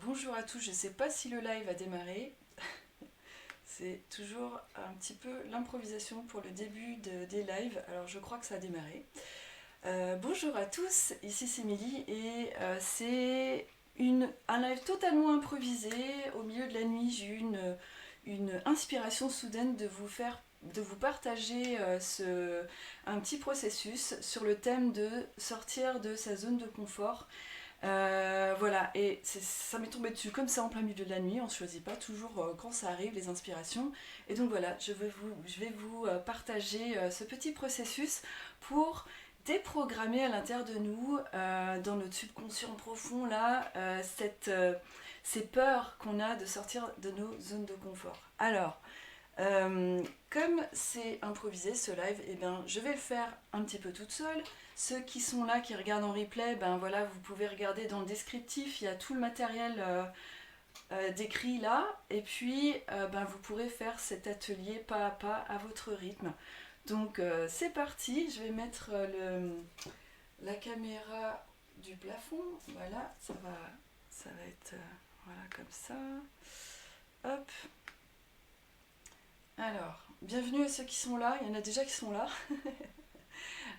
Bonjour à tous, je ne sais pas si le live a démarré. C'est toujours un petit peu l'improvisation pour le début des lives. Alors je crois que ça a démarré. Bonjour à tous, ici c'est Mélie et c'est un live totalement improvisé. Au milieu de la nuit, j'ai eu une inspiration soudaine de vous partager un petit processus sur le thème de sortir de sa zone de confort. Voilà, et ça m'est tombé dessus comme ça en plein milieu de la nuit. On ne choisit pas toujours quand ça arrive les inspirations. Et donc voilà, je vais vous partager ce petit processus pour déprogrammer à l'intérieur de nous, dans notre subconscient profond, là, ces peurs qu'on a de sortir de nos zones de confort. Alors, comme c'est improvisé ce live, eh bien, je vais le faire un petit peu toute seule. Ceux qui sont là, qui regardent en replay, ben voilà, vous pouvez regarder dans le descriptif, il y a tout le matériel décrit là, et puis ben, vous pourrez faire cet atelier pas à pas à votre rythme. Donc c'est parti, je vais mettre la caméra du plafond, voilà, ça va être voilà comme ça. Hop. Alors, bienvenue à ceux qui sont là, il y en a déjà qui sont là.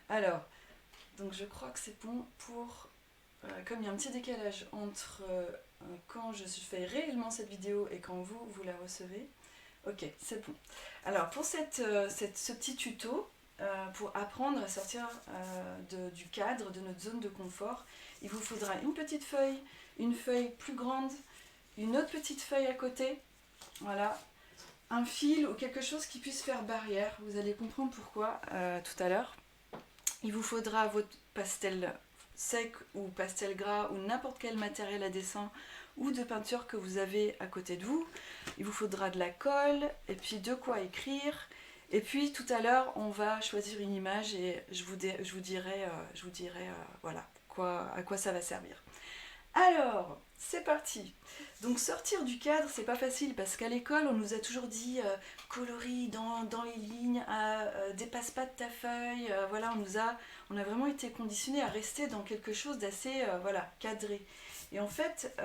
Alors, donc je crois que c'est bon pour... comme il y a un petit décalage entre quand je fais réellement cette vidéo et quand vous la recevez. Ok, c'est bon. Alors pour ce petit tuto, pour apprendre à sortir du cadre, de notre zone de confort, il vous faudra une feuille plus grande, une autre petite feuille à côté, voilà, un fil ou quelque chose qui puisse faire barrière. Vous allez comprendre pourquoi tout à l'heure. Il vous faudra votre pastel sec ou pastel gras ou n'importe quel matériel à dessin ou de peinture que vous avez à côté de vous. Il vous faudra de la colle et puis de quoi écrire. Et puis tout à l'heure, on va choisir une image et je vous dirai, voilà, à quoi ça va servir. Alors, c'est parti. Donc sortir du cadre, c'est pas facile parce qu'à l'école, on nous a toujours dit coloris dans les lignes, dépasse pas de ta feuille. Voilà, on a vraiment été conditionné à rester dans quelque chose d'assez voilà, cadré. Et en fait,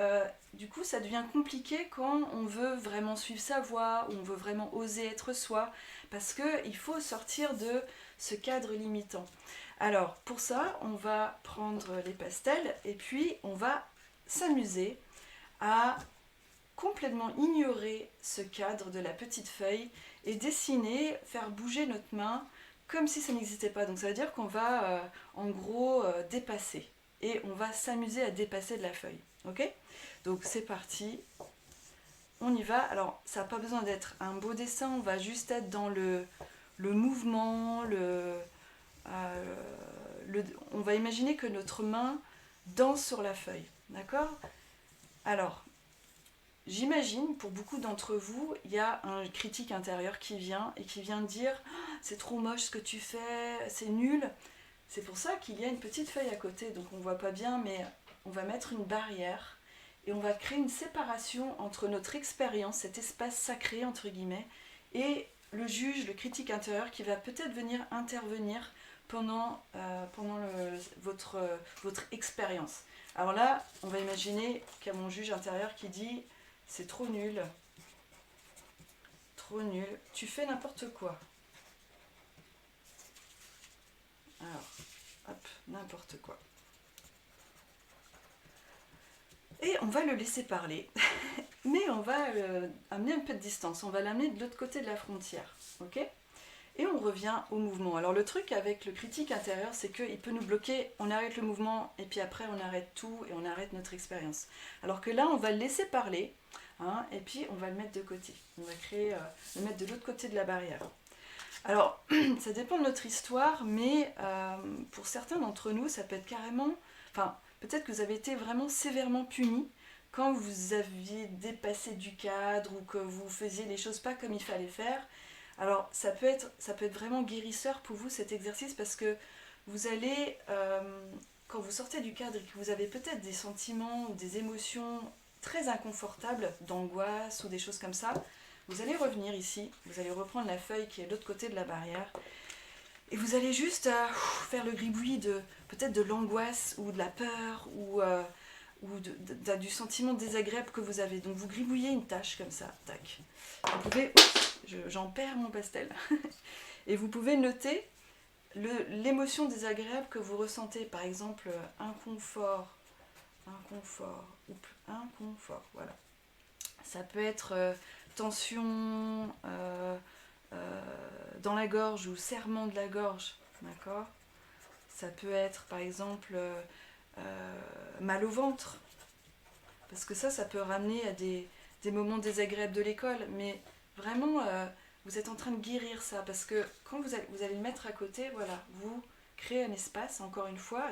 du coup, ça devient compliqué quand on veut vraiment suivre sa voie, ou on veut vraiment oser être soi, parce qu'il faut sortir de ce cadre limitant. Alors, pour ça, on va prendre les pastels et puis on va s'amuser à complètement ignorer ce cadre de la petite feuille et dessiner, faire bouger notre main comme si ça n'existait pas. Donc ça veut dire qu'on va en gros dépasser et on va s'amuser à dépasser de la feuille. Ok ? Donc c'est parti, on y va. Alors ça n'a pas besoin d'être un beau dessin, on va juste être dans le mouvement, on va imaginer que notre main danse sur la feuille. D'accord ? Alors, j'imagine, pour beaucoup d'entre vous, il y a un critique intérieur qui vient et qui vient dire « c'est trop moche ce que tu fais, c'est nul ». C'est pour ça qu'il y a une petite feuille à côté, donc on ne voit pas bien, mais on va mettre une barrière et on va créer une séparation entre notre expérience, cet espace sacré, entre guillemets, et le juge, le critique intérieur qui va peut-être venir intervenir pendant votre expérience. Alors là, on va imaginer qu'il y a mon juge intérieur qui dit « c'est trop nul, tu fais n'importe quoi ». Alors, hop, n'importe quoi. Et on va le laisser parler, mais on va amener un peu de distance, on va l'amener de l'autre côté de la frontière, ok ? Et on revient au mouvement. Alors le truc avec le critique intérieur, c'est qu'il peut nous bloquer, on arrête le mouvement, et puis après on arrête tout, et on arrête notre expérience. Alors que là, on va le laisser parler, hein, et puis on va le mettre de côté. On va le mettre de l'autre côté de la barrière. Alors, ça dépend de notre histoire, mais pour certains d'entre nous, ça peut être carrément... Enfin, peut-être que vous avez été vraiment sévèrement punis quand vous aviez dépassé du cadre ou que vous faisiez les choses pas comme il fallait faire. Alors, ça peut être vraiment guérisseur pour vous cet exercice parce que vous allez, quand vous sortez du cadre et que vous avez peut-être des sentiments ou des émotions très inconfortables, d'angoisse ou des choses comme ça, vous allez revenir ici, vous allez reprendre la feuille qui est de l'autre côté de la barrière et vous allez juste faire le gribouillis peut-être de l'angoisse ou de la peur ou ou du sentiment désagréable que vous avez. Donc vous gribouillez une tâche comme ça, tac. Vous pouvez... Oups, j'en perds mon pastel. Et vous pouvez noter l'émotion désagréable que vous ressentez. Par exemple, inconfort, voilà. Ça peut être tension dans la gorge ou serrement de la gorge, d'accord. Ça peut être par exemple mal au ventre, parce que ça peut ramener à des moments désagréables de l'école, mais vraiment vous êtes en train de guérir ça, parce que quand vous allez le mettre à côté, voilà, vous créez un espace, encore une fois,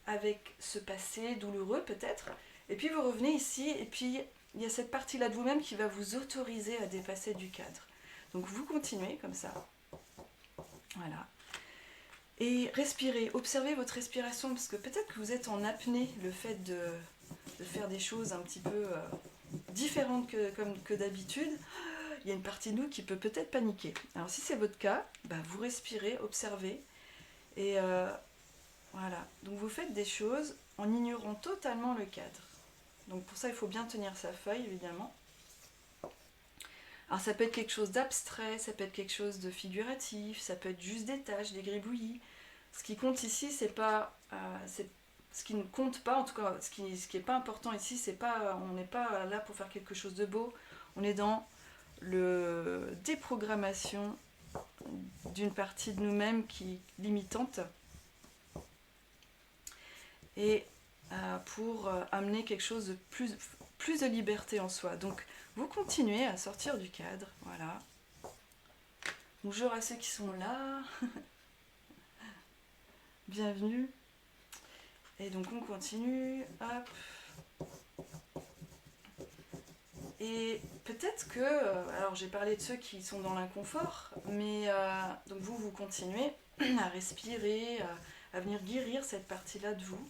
avec ce passé douloureux peut-être, et puis vous revenez ici, et puis il y a cette partie-là de vous-même qui va vous autoriser à dépasser du cadre. Donc vous continuez comme ça, voilà. Et respirez, observez votre respiration, parce que peut-être que vous êtes en apnée, le fait de faire des choses un petit peu différentes que d'habitude. Il y a une partie de nous qui peut peut-être paniquer. Alors si c'est votre cas, vous respirez, observez, et voilà. Donc vous faites des choses en ignorant totalement le cadre. Donc pour ça, il faut bien tenir sa feuille, évidemment. Alors ça peut être quelque chose d'abstrait, ça peut être quelque chose de figuratif, ça peut être juste des tâches, des gribouillis. Ce qui compte ici, c'est pas... ce qui ne compte pas, en tout cas, ce qui est pas important ici, c'est pas... on n'est pas là pour faire quelque chose de beau. On est dans le déprogrammation d'une partie de nous-mêmes qui est limitante. Et pour amener quelque chose de plus de liberté en soi. Donc vous continuez à sortir du cadre, voilà. Bonjour à ceux qui sont là. Bienvenue. Et donc on continue, hop. Et peut-être que, alors j'ai parlé de ceux qui sont dans l'inconfort, mais donc vous continuez à respirer, à venir guérir cette partie-là de vous.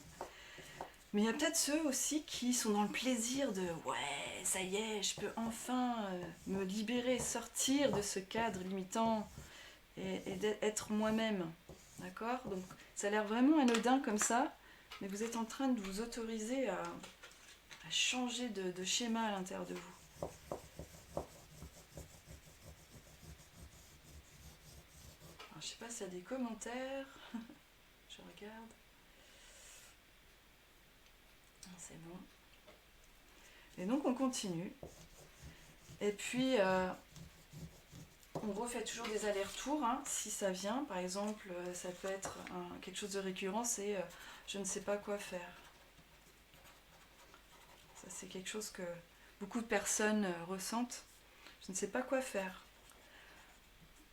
Mais il y a peut-être ceux aussi qui sont dans le plaisir de « ouais, ça y est, je peux enfin me libérer, sortir de ce cadre limitant et d'être moi-même. » D'accord ? Donc ça a l'air vraiment anodin comme ça, mais vous êtes en train de vous autoriser à changer de schéma à l'intérieur de vous. Alors, je ne sais pas s'il y a des commentaires. Je regarde. C'est bon. Et donc on continue. Et puis on refait toujours des allers-retours, hein, si ça vient. Par exemple, ça peut être quelque chose de récurrent, c'est je ne sais pas quoi faire. Ça c'est quelque chose que beaucoup de personnes ressentent. Je ne sais pas quoi faire.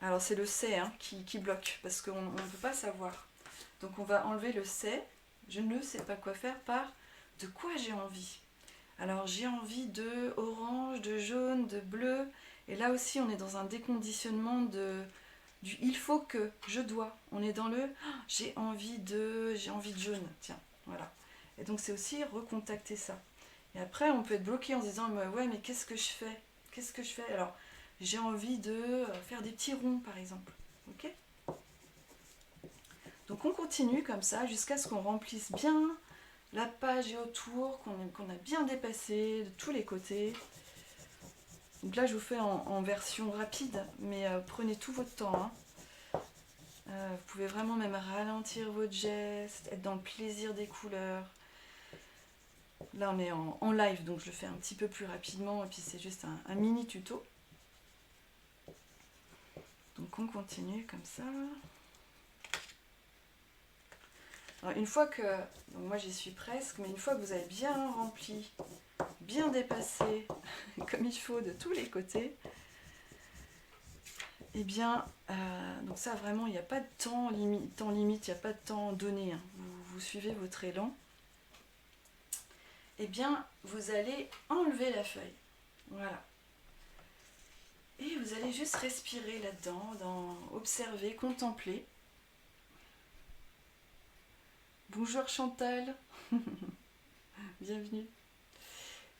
Alors c'est le c'est qui bloque, parce qu'on ne peut pas savoir. Donc on va enlever le c'est, je ne sais pas quoi faire, par de quoi j'ai envie. Alors j'ai envie de orange, de jaune, de bleu. Et là aussi on est dans un déconditionnement du il faut que, je dois. On est dans le j'ai envie de jaune. Tiens, voilà. Et donc c'est aussi recontacter ça. Et après on peut être bloqué en se disant ouais mais qu'est-ce que je fais ? Qu'est-ce que je fais ? Alors j'ai envie de faire des petits ronds par exemple. Ok ? Donc on continue comme ça jusqu'à ce qu'on remplisse bien la page et autour, qu'on a bien dépassé de tous les côtés. Donc là je vous fais en version rapide, mais prenez tout votre temps. Vous pouvez vraiment même ralentir votre geste, être dans le plaisir des couleurs. Là on est en live, donc je le fais un petit peu plus rapidement, et puis c'est juste un mini tuto. Donc on continue comme ça. Alors une fois que, donc moi j'y suis presque, mais une fois que vous avez bien rempli, bien dépassé, comme il faut de tous les côtés, et bien, donc ça vraiment, il n'y a pas de temps limite, il n'y a pas de temps donné, hein. Vous suivez votre élan. Et bien, vous allez enlever la feuille, voilà. Et vous allez juste respirer là-dedans, observer, contempler. Bonjour Chantal, bienvenue.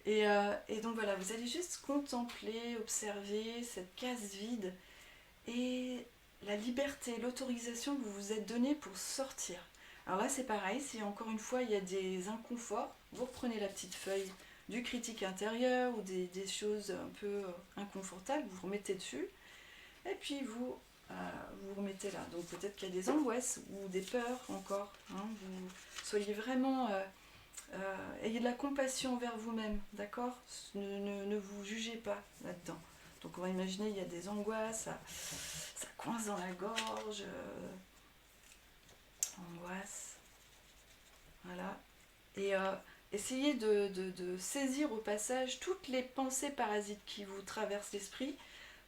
Et donc voilà, vous allez juste contempler, observer cette case vide et la liberté, l'autorisation que vous vous êtes donnée pour sortir. Alors là, c'est pareil, si encore une fois il y a des inconforts, vous reprenez la petite feuille du critique intérieur ou des choses un peu inconfortables, vous remettez dessus, et puis vous remettez là. Donc peut-être qu'il y a des angoisses ou des peurs encore. Hein, vous soyez vraiment... ayez de la compassion envers vous-même, d'accord, ne vous jugez pas là-dedans. Donc on va imaginer il y a des angoisses, ça coince dans la gorge, angoisse, voilà. Et essayez de saisir au passage toutes les pensées parasites qui vous traversent l'esprit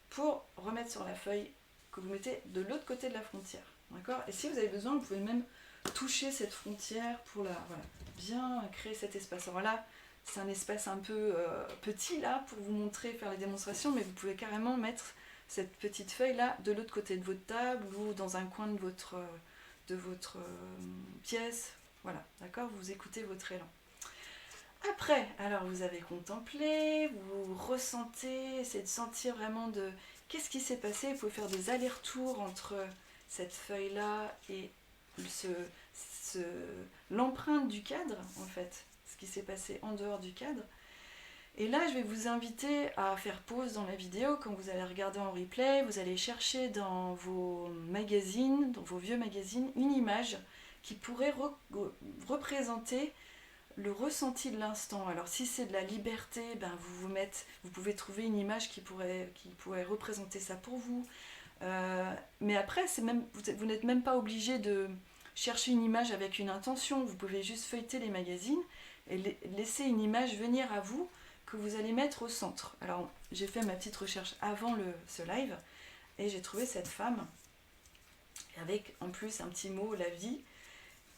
pour remettre sur la feuille que vous mettez de l'autre côté de la frontière. D'accord. Et si vous avez besoin, vous pouvez même toucher cette frontière pour voilà, bien créer cet espace. Alors là, c'est un espace un peu petit là pour vous montrer, faire les démonstrations, mais vous pouvez carrément mettre cette petite feuille là de l'autre côté de votre table ou dans un coin de votre pièce. Voilà, d'accord. Vous écoutez votre élan. Après, alors vous avez contemplé, vous ressentez, essayez de sentir vraiment de qu'est-ce qui s'est passé. Vous pouvez faire des allers-retours entre cette feuille-là et l'empreinte du cadre, en fait, ce qui s'est passé en dehors du cadre. Et là, je vais vous inviter à faire pause dans la vidéo. Quand vous allez regarder en replay, vous allez chercher dans vos magazines, dans vos vieux magazines, une image qui pourrait représenter le ressenti de l'instant. Alors si c'est de la liberté, ben vous pouvez trouver une image qui pourrait représenter ça pour vous. Mais après, vous n'êtes même pas obligé de chercher une image avec une intention. Vous pouvez juste feuilleter les magazines et laisser une image venir à vous que vous allez mettre au centre. Alors j'ai fait ma petite recherche avant ce live et j'ai trouvé cette femme avec en plus un petit mot, la vie.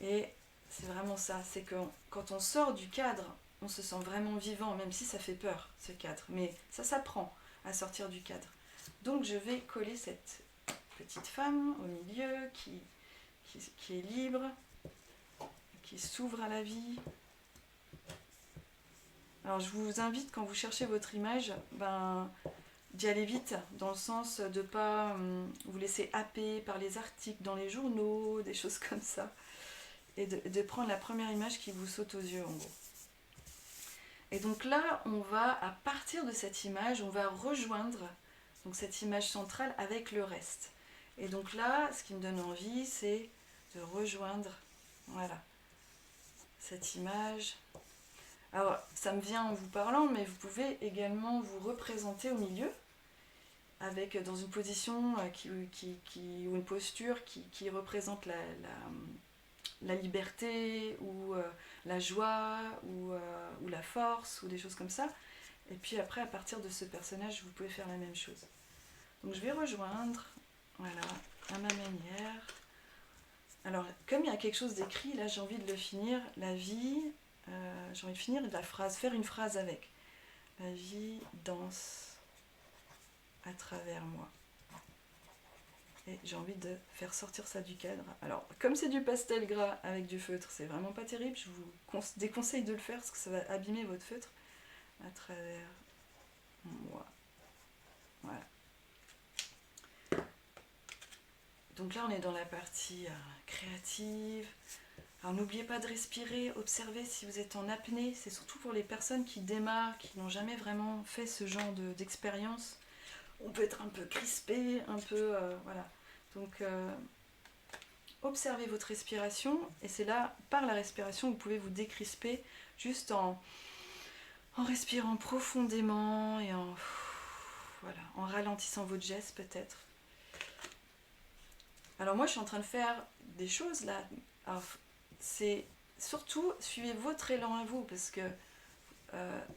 Et c'est vraiment ça, c'est que quand on sort du cadre, on se sent vraiment vivant, même si ça fait peur, ce cadre. Mais ça s'apprend à sortir du cadre. Donc je vais coller cette petite femme au milieu qui est libre, qui s'ouvre à la vie. Alors je vous invite, quand vous cherchez votre image, d'y aller vite, dans le sens de ne pas vous laisser happer par les articles dans les journaux, des choses comme ça. Et de prendre la première image qui vous saute aux yeux en gros. Et donc là, on va, à partir de cette image, on va rejoindre donc cette image centrale avec le reste. Et donc là, ce qui me donne envie, c'est de rejoindre, voilà, cette image. Alors, ça me vient en vous parlant, mais vous pouvez également vous représenter au milieu, avec dans une position ou une posture qui représente la liberté ou la joie ou la force ou des choses comme ça. Et puis après, à partir de ce personnage, vous pouvez faire la même chose. Donc je vais rejoindre, voilà, à ma manière. Alors, comme il y a quelque chose d'écrit, là j'ai envie de le finir. La vie, j'ai envie de finir la phrase, faire une phrase avec. La vie danse à travers moi. Et j'ai envie de faire sortir ça du cadre. Alors, comme c'est du pastel gras avec du feutre, c'est vraiment pas terrible. Je vous déconseille de le faire parce que ça va abîmer votre feutre. À travers moi. Voilà. Donc là, on est dans la partie créative. Alors, n'oubliez pas de respirer, observez si vous êtes en apnée. C'est surtout pour les personnes qui démarrent, qui n'ont jamais vraiment fait ce genre d'expérience. On peut être un peu crispé, un peu... voilà. Donc, observez votre respiration. Et c'est là, par la respiration, vous pouvez vous décrisper juste en respirant profondément et en ralentissant votre geste peut-être. Alors moi, je suis en train de faire des choses là. Alors, c'est surtout, suivez votre élan à vous, parce que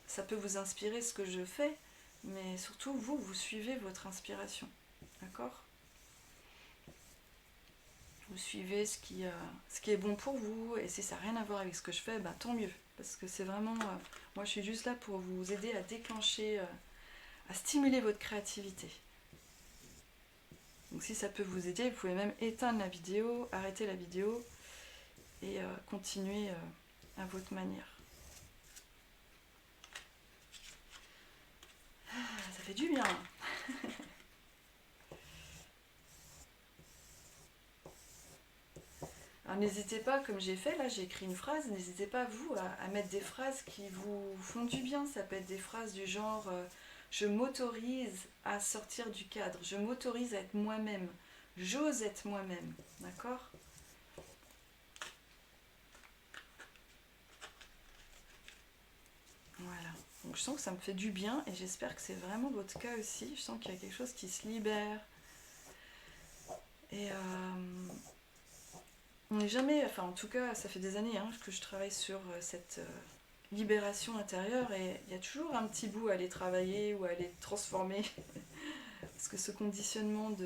ça peut vous inspirer ce que je fais, mais surtout, vous suivez votre inspiration. D'accord ? Vous suivez ce qui est bon pour vous, et si ça n'a rien à voir avec ce que je fais, tant mieux. Parce que c'est vraiment... moi, je suis juste là pour vous aider à déclencher, à stimuler votre créativité. Donc si ça peut vous aider, vous pouvez même éteindre la vidéo, arrêter la vidéo, et continuer à votre manière. Ça fait du bien. Alors n'hésitez pas, comme j'ai fait, là j'ai écrit une phrase, n'hésitez pas vous à mettre des phrases qui vous font du bien. Ça peut être des phrases du genre je m'autorise à sortir du cadre, je m'autorise à être moi-même, j'ose être moi-même, d'accord? Voilà, donc je sens que ça me fait du bien et j'espère que c'est vraiment votre cas aussi. Je sens qu'il y a quelque chose qui se libère. Et on n'est jamais, enfin en tout cas ça fait des années que je travaille sur cette libération intérieure et il y a toujours un petit bout à aller travailler ou à aller transformer. Parce que ce conditionnement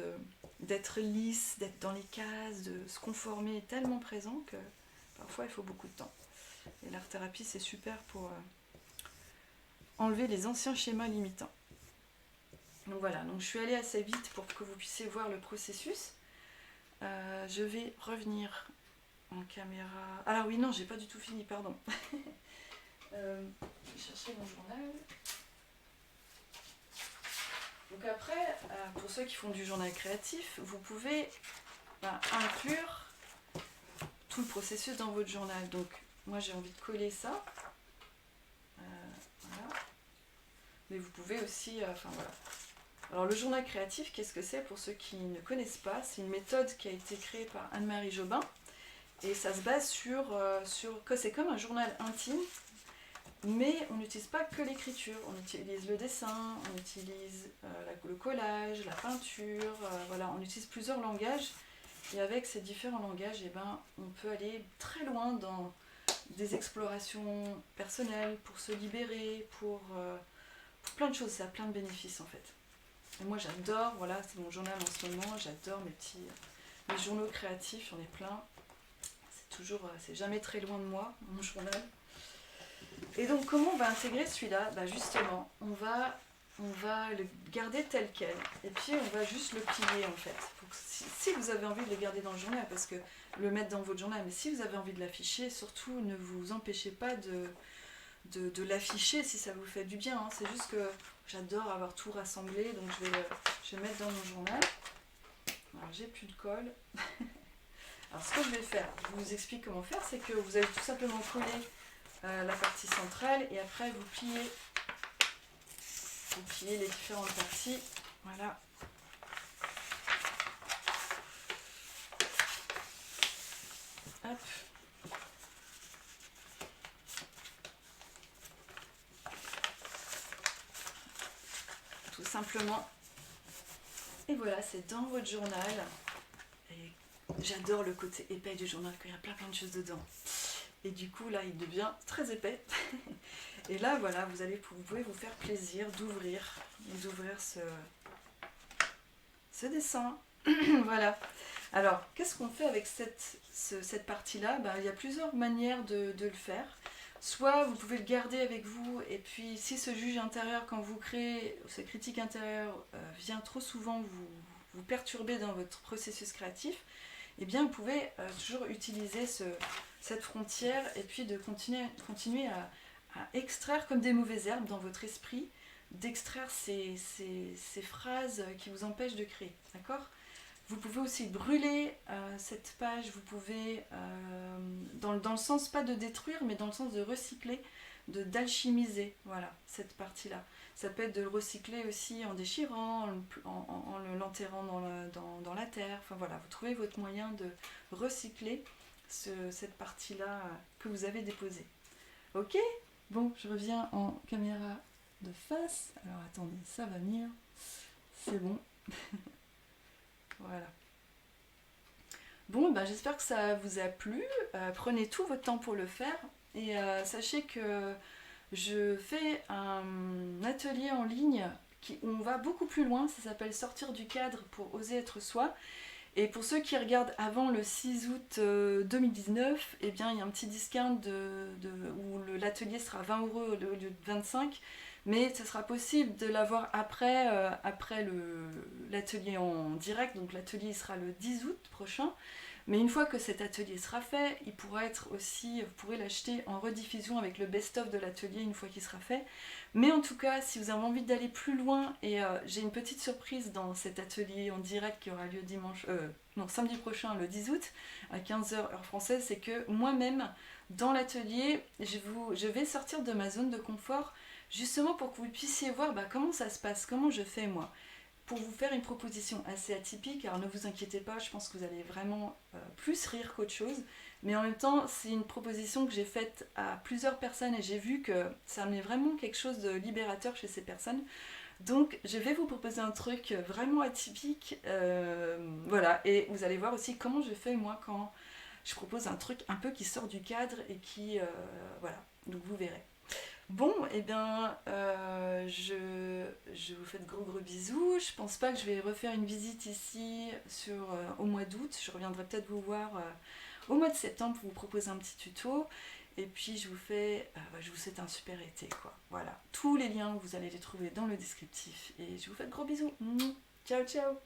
d'être lisse, d'être dans les cases, de se conformer est tellement présent que parfois il faut beaucoup de temps. Et l'art-thérapie c'est super pour enlever les anciens schémas limitants. Donc voilà, donc je suis allée assez vite pour que vous puissiez voir le processus. Je vais revenir en caméra. Alors oui, non, j'ai pas du tout fini, pardon. Je vais chercher mon journal. Donc après, pour ceux qui font du journal créatif, vous pouvez inclure tout le processus dans votre journal. Donc moi j'ai envie de coller ça. Voilà. Mais vous pouvez aussi, voilà. Alors le journal créatif, qu'est-ce que c'est pour ceux qui ne connaissent pas? C'est une méthode qui a été créée par Anne-Marie Jobin et ça se base sur que c'est comme un journal intime, mais on n'utilise pas que l'écriture, on utilise le dessin, on utilise le collage, la peinture, voilà, on utilise plusieurs langages et avec ces différents langages, on peut aller très loin dans des explorations personnelles pour se libérer, pour plein de choses, ça a plein de bénéfices en fait. Et moi j'adore, voilà, c'est mon journal en ce moment, j'adore mes journaux créatifs, j'en ai plein. C'est jamais très loin de moi, mon journal. Et donc comment on va intégrer celui-là? Justement, on va le garder tel quel. Et puis on va juste le plier en fait. Si vous avez envie de le garder dans le journal, parce que le mettre dans votre journal, mais si vous avez envie de l'afficher, surtout ne vous empêchez pas de l'afficher si ça vous fait du bien. C'est juste que j'adore avoir tout rassemblé, donc je vais le mettre dans mon journal. Alors j'ai plus de colle. Alors ce que je vais faire, je vous explique comment faire, c'est que vous allez tout simplement coller la partie centrale et après vous pliez les différentes parties. Voilà. Hop. Tout simplement. Et voilà, c'est dans votre journal. Et j'adore le côté épais du journal, qu'il y a plein de choses dedans. Et du coup, là, il devient très épais. Et là, voilà, vous pouvez vous faire plaisir d'ouvrir ce dessin. Voilà. Alors, qu'est-ce qu'on fait avec cette partie-là? Il y a plusieurs manières de le faire. Soit vous pouvez le garder avec vous, et puis si ce juge intérieur, quand vous créez, ce critique intérieur vient trop souvent vous perturber dans votre processus créatif, eh bien vous pouvez toujours utiliser cette frontière et puis de continuer à extraire comme des mauvaises herbes dans votre esprit, d'extraire ces phrases qui vous empêchent de créer, d'accord? Vous pouvez aussi brûler cette page, vous pouvez, dans le sens pas de détruire, mais dans le sens de recycler, d'alchimiser, voilà, cette partie-là. Ça peut être de le recycler aussi en déchirant, en l'enterrant dans la terre, enfin voilà, vous trouvez votre moyen de recycler cette partie-là que vous avez déposée. Ok? Bon, je reviens en caméra de face. Alors attendez, ça va venir. C'est bon. Voilà. Bon, j'espère que ça vous a plu. Prenez tout votre temps pour le faire. Et sachez que je fais un atelier en ligne où on va beaucoup plus loin. Ça s'appelle Sortir du cadre pour oser être soi. Et pour ceux qui regardent avant le 6 août 2019, eh bien, il y a un petit discount où l'atelier sera 20 € au lieu de 25. Mais ce sera possible de l'avoir après l'atelier en direct. Donc l'atelier sera le 10 août prochain. Mais une fois que cet atelier sera fait, il pourra être aussi, vous pourrez l'acheter en rediffusion avec le best-of de l'atelier une fois qu'il sera fait. Mais en tout cas, si vous avez envie d'aller plus loin, et j'ai une petite surprise dans cet atelier en direct qui aura lieu samedi prochain, le 10 août, à 15h heure française, c'est que moi-même, dans l'atelier, je vais sortir de ma zone de confort, justement pour que vous puissiez voir comment ça se passe, comment je fais moi, pour vous faire une proposition assez atypique. Alors ne vous inquiétez pas, je pense que vous allez vraiment plus rire qu'autre chose, mais en même temps c'est une proposition que j'ai faite à plusieurs personnes et j'ai vu que ça met vraiment quelque chose de libérateur chez ces personnes. Donc je vais vous proposer un truc vraiment atypique, voilà, et vous allez voir aussi comment je fais moi quand je propose un truc un peu qui sort du cadre et qui, voilà, donc vous verrez. Bon, et eh bien, je vous fais de gros gros bisous. Je pense pas que je vais refaire une visite ici au mois d'août. Je reviendrai peut-être vous voir au mois de septembre pour vous proposer un petit tuto. Et puis je vous souhaite un super été, quoi. Voilà, tous les liens, vous allez les trouver dans le descriptif. Et je vous fais de gros bisous. Ciao, ciao.